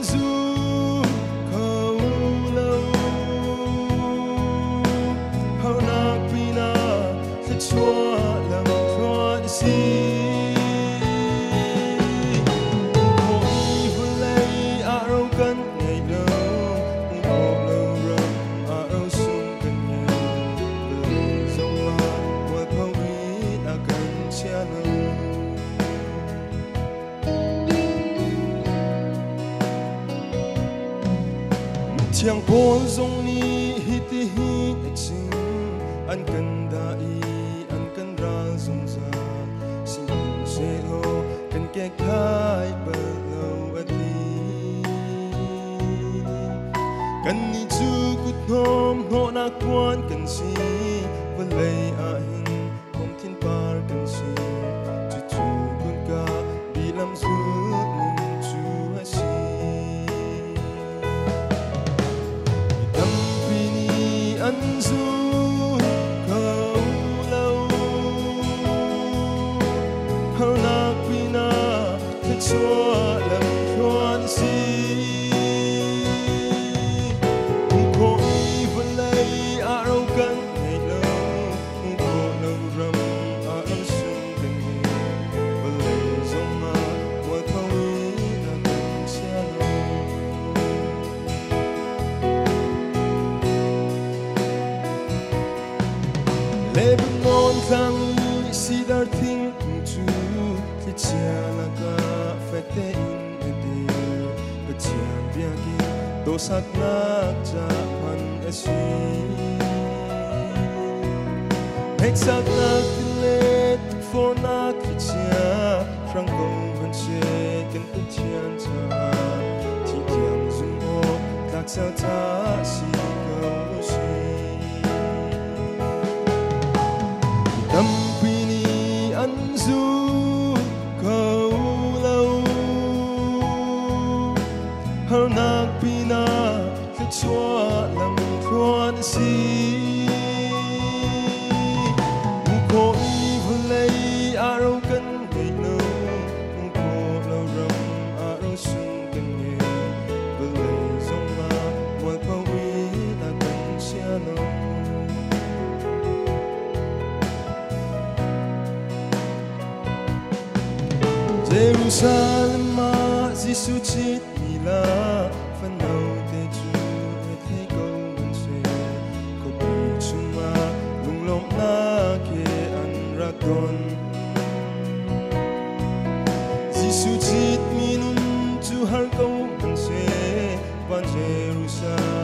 du khâu lâu hao na pina sẽ chúa làm chúa đi Chiang po zong ni hiti hi ching an kan dai an kan ra zong za sin se ho kan ke khai ba lo ati kan ni chu kut nom ho na kwan kan si van lei a hin hom thin par kan si chu chu kun ka bi lam zu anh du khâu lâu hao na pina thế chúa làm khoan si khôi vẫn lấy à đâu cần ngày lâu khổ lâu rầm à đâu sương tình và lấy dòng mà qua thâu ý là mình sẽ Lebanon thang si dar thing chu thi chia na ka fete in ede ka chia bia ki do sak na cha pan asi hek sak na le for na ki chia frang kong han che kan tu chian cha thi kiam zum ho tak sa ta si ko si Tâm pini anh du khâu lâu hao na pina thế chúa làm khoan si khôi vẫn lấy à đâu cần ngày lâu khổ lâu rầm à đâu sương cần nghe và lấy dòng mà ngoài bao ý ta cần chia lâu Jerusalem ma Giêsu chết mila phần đầu te chu thấy câu mình sẽ có bị chung ma lung lom na ke an ra con Giêsu chết minun chu har câu mình sẽ van Jerusalem